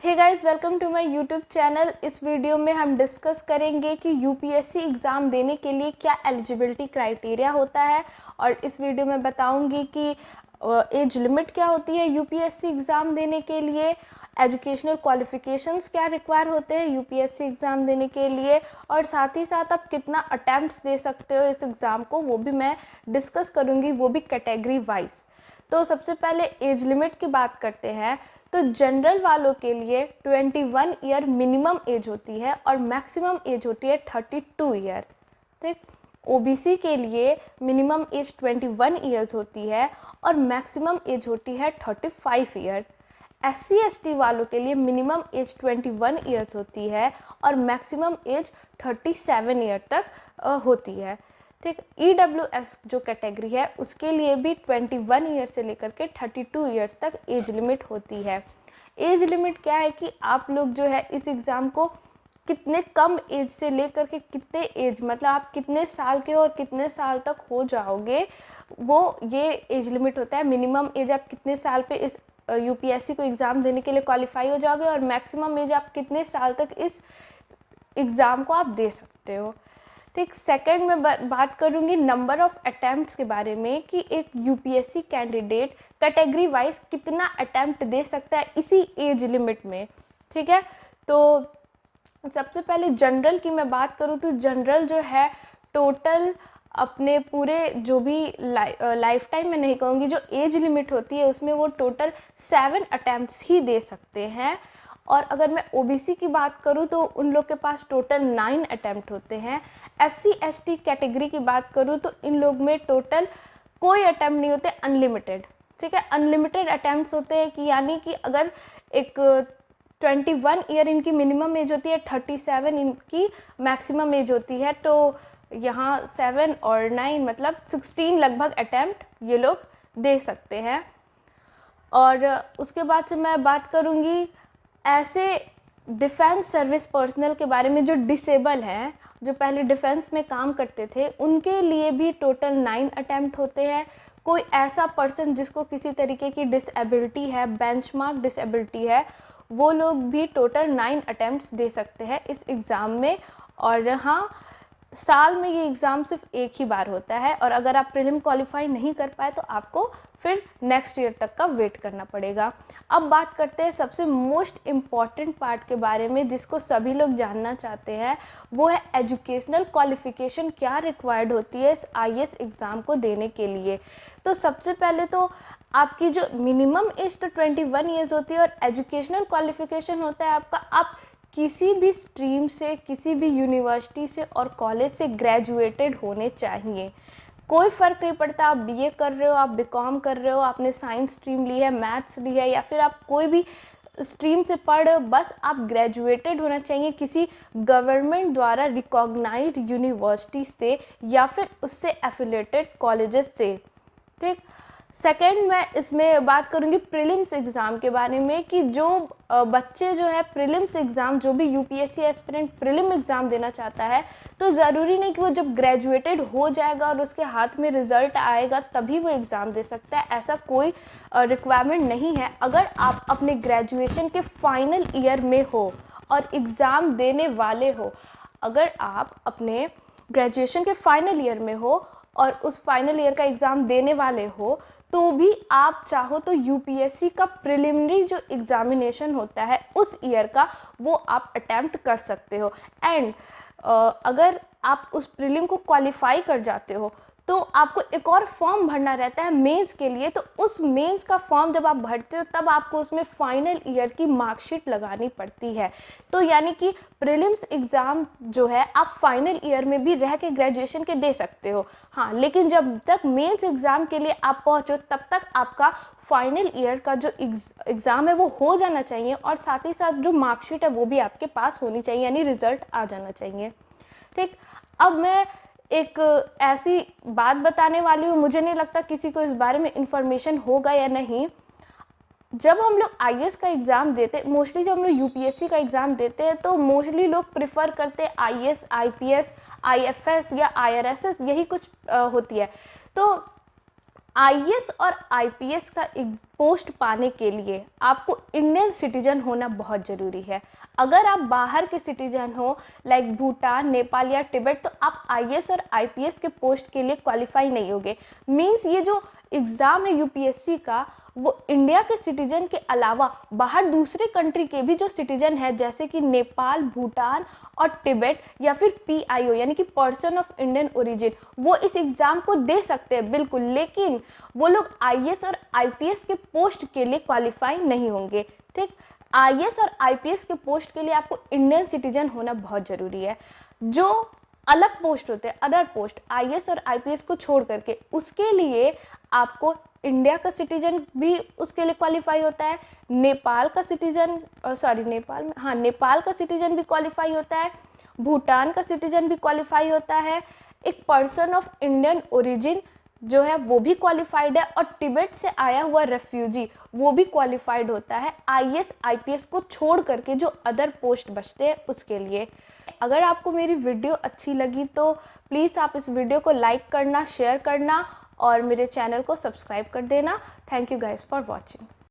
Hey guys, welcome to my YouTube channel. इस video में हम डिस्कस करेंगे कि यूपीएससी एग्ज़ाम देने के लिए क्या एलिजिबिलिटी क्राइटेरिया होता है, और इस वीडियो में बताऊंगी कि एज लिमिट क्या होती है यूपीएससी एग्ज़ाम देने के लिए, एजुकेशनल क्वालिफ़िकेशंस क्या रिक्वायर होते हैं यूपीएससी एग्ज़ाम देने के लिए, और साथ ही साथ आप कितना अटैम्प्ट्स दे सकते हो इस एग्ज़ाम को, वो भी मैं डिस्कस करूँगी, वो भी कैटेगरी वाइज। तो सबसे पहले एज लिमिट की बात करते हैं। तो जनरल वालों के लिए 21 ईयर मिनिमम एज होती है और मैक्सिमम एज होती है 32 ईयर। ठीक। ओबीसी के लिए मिनिमम एज 21 ईयर्स होती है और मैक्सिमम एज होती है 35 ईयर। एससी एसटी वालों के लिए मिनिमम एज 21 ईयर्स होती है और मैक्सिमम एज 37 ईयर तक होती है। ठीक। ईडब्ल्यूएस जो कैटेगरी है उसके लिए भी 21 ईयर से लेकर के 32 ईयर्स तक एज लिमिट होती है। एज लिमिट क्या है कि आप लोग जो है इस एग्ज़ाम को कितने कम एज से लेकर के कितने एज, मतलब आप कितने साल के और कितने साल तक हो जाओगे, वो ये एज लिमिट होता है। मिनिमम एज आप कितने साल पे इस यूपीएससी को एग्ज़ाम देने के लिए क्वालिफाई हो जाओगे, और मैक्सिमम एज आप कितने साल तक इस एग्ज़ाम को आप दे सकते हो। ठीक। सेकंड में बात करूँगी नंबर ऑफ़ अटैम्प्ट्स के बारे में कि एक यूपीएससी कैंडिडेट कैटेगरी वाइज कितना अटैम्प्ट दे सकता है इसी एज लिमिट में। ठीक है। तो सबसे पहले जनरल की मैं बात करूँ तो जनरल जो है टोटल अपने पूरे जो भी लाइफ टाइम में नहीं कहूँगी, जो एज लिमिट होती है उसमें वो टोटल 7 अटैम्प्ट्स ही दे सकते हैं। और अगर मैं ओबीसी की बात करूं तो उन लोग के पास टोटल 9 अटैम्प्ट होते हैं। एससी एसटी कैटेगरी की बात करूं तो इन लोग में टोटल कोई अटैम्प्ट नहीं होते, अनलिमिटेड। ठीक है। अनलिमिटेड अटैम्प्ट्स होते हैं कि यानी कि अगर एक 21 ईयर इनकी मिनिमम एज होती है, 37 इनकी मैक्सिमम एज होती है, तो यहाँ 7 और 9 मतलब 16 लगभग अटैम्प्ट ये लोग दे सकते हैं। और उसके बाद से मैं बात करूँगी ऐसे डिफेंस सर्विस पर्सनल के बारे में जो डिसेबल हैं, जो पहले डिफेंस में काम करते थे, उनके लिए भी टोटल 9 अटैम्प्ट होते हैं। कोई ऐसा पर्सन जिसको किसी तरीके की डिसेबिलिटी है, बेंचमार्क डिसेबिलिटी है, वो लोग भी टोटल 9 अटैम्प्ट्स दे सकते हैं इस एग्ज़ाम में। और हाँ, साल में ये एग्ज़ाम सिर्फ एक ही बार होता है, और अगर आप प्रीलिम क्वालिफाई नहीं कर पाए तो आपको फिर नेक्स्ट ईयर तक का वेट करना पड़ेगा। अब बात करते हैं सबसे मोस्ट इम्पॉर्टेंट पार्ट के बारे में जिसको सभी लोग जानना चाहते हैं, वो है एजुकेशनल क्वालिफ़िकेशन क्या रिक्वायर्ड होती है इस आईएएस एग्ज़ाम को देने के लिए। तो सबसे पहले तो आपकी जो मिनिमम एज तो 21 ईयर्स होती है, और एजुकेशनल क्वालिफ़िकेशन होता है आपका, आप किसी भी स्ट्रीम से, किसी भी यूनिवर्सिटी से और कॉलेज से ग्रेजुएटेड होने चाहिए। कोई फ़र्क नहीं पड़ता आप बीए कर रहे हो, आप बीकॉम कर रहे हो, आपने साइंस स्ट्रीम ली है, मैथ्स ली है, या फिर आप कोई भी स्ट्रीम से पढ़ रहे हो, बस आप ग्रेजुएटेड होना चाहिए किसी गवर्नमेंट द्वारा रिकॉग्नाइज्ड यूनिवर्सिटी से या फिर उससे एफिलेटेड कॉलेजेस से। ठीक। सेकेंड, मैं इसमें बात करूंगी प्रीलिम्स एग्ज़ाम के बारे में कि जो बच्चे जो है प्रीलिम्स एग्ज़ाम, जो भी यूपीएससी एस्पिरेंट प्रीलिम एग्ज़ाम देना चाहता है, तो ज़रूरी नहीं कि वो जब ग्रेजुएटेड हो जाएगा और उसके हाथ में रिज़ल्ट आएगा तभी वो एग्ज़ाम दे सकता है, ऐसा कोई रिक्वायरमेंट नहीं है। अगर आप अपने ग्रेजुएशन के फाइनल ईयर में हो और एग्ज़ाम देने वाले हो, अगर आप अपने ग्रेजुएशन के फाइनल ईयर में हो और उस फाइनल ईयर का एग्ज़ाम देने वाले हो, तो भी आप चाहो तो यूपीएससी का प्रिलिमिनरी जो एग्ज़ामिनेशन होता है उस ईयर का, वो आप अटैम्प्ट कर सकते हो। एंड अगर आप उस प्रीलिम को क्वालिफाई कर जाते हो तो आपको एक और फॉर्म भरना रहता है मेंस के लिए। तो उस मेंस का फॉर्म जब आप भरते हो तब आपको उसमें फाइनल ईयर की मार्कशीट लगानी पड़ती है। तो यानी कि प्रीलिम्स एग्ज़ाम जो है आप फाइनल ईयर में भी रह के ग्रेजुएशन के दे सकते हो, हाँ, लेकिन जब तक मेंस एग्ज़ाम के लिए आप पहुंचो तब तक आपका फाइनल ईयर का जो एग्ज़ाम है वो हो जाना चाहिए, और साथ ही साथ जो मार्कशीट है वो भी आपके पास होनी चाहिए, यानी रिज़ल्ट आ जाना चाहिए। ठीक। अब मैं एक ऐसी बात बताने वाली हूँ, मुझे नहीं लगता किसी को इस बारे में इंफॉर्मेशन होगा या नहीं। जब हम लोग आईएएस का एग्ज़ाम देते, मोस्टली जब हम लोग यूपीएससी का एग्ज़ाम देते हैं तो मोस्टली लोग प्रिफर करते हैं आईएएस, आईपीएस, आईएफएस या आईआरएसएस, यही कुछ होती है। तो आईएएस और आईपीएस का एक पोस्ट पाने के लिए आपको इंडियन सिटीजन होना बहुत ज़रूरी है। अगर आप बाहर के सिटीजन हो लाइक भूटान, नेपाल या तिब्बत, तो आप आईएएस और आईपीएस के पोस्ट के लिए क्वालिफाई नहीं होगे। मींस ये जो एग्ज़ाम है यूपीएससी का, वो इंडिया के सिटीजन के अलावा बाहर दूसरे कंट्री के भी जो सिटीजन है जैसे कि नेपाल, भूटान और तिब्बत या फिर पीआईओ यानी कि पर्सन ऑफ इंडियन ओरिजिन, वो इस एग्ज़ाम को दे सकते हैं बिल्कुल, लेकिन वो लोग आईएएस और आईपीएस के पोस्ट के लिए क्वालिफाई नहीं होंगे। ठीक, आईएएस और आईपीएस के पोस्ट के लिए आपको इंडियन सिटीजन होना बहुत ज़रूरी है। जो अलग पोस्ट होते हैं, अदर पोस्ट आईएएस और आईपीएस को छोड़ करके, उसके लिए आपको इंडिया का सिटीजन भी उसके लिए क्वालिफाई होता है, नेपाल का सिटीजन नेपाल का सिटीजन भी क्वालिफाई होता है, भूटान का सिटीजन भी क्वालिफाई होता है, एक पर्सन ऑफ इंडियन ओरिजिन जो है वो भी क्वालिफाइड है, और तिब्बत से आया हुआ रेफ्यूजी वो भी क्वालिफाइड होता है आईएएस आईपीएस को छोड़ करके जो अदर पोस्ट बचते हैं उसके लिए। अगर आपको मेरी वीडियो अच्छी लगी तो प्लीज़ आप इस वीडियो को लाइक करना, शेयर करना और मेरे चैनल को सब्सक्राइब कर देना। Thank you guys for watching.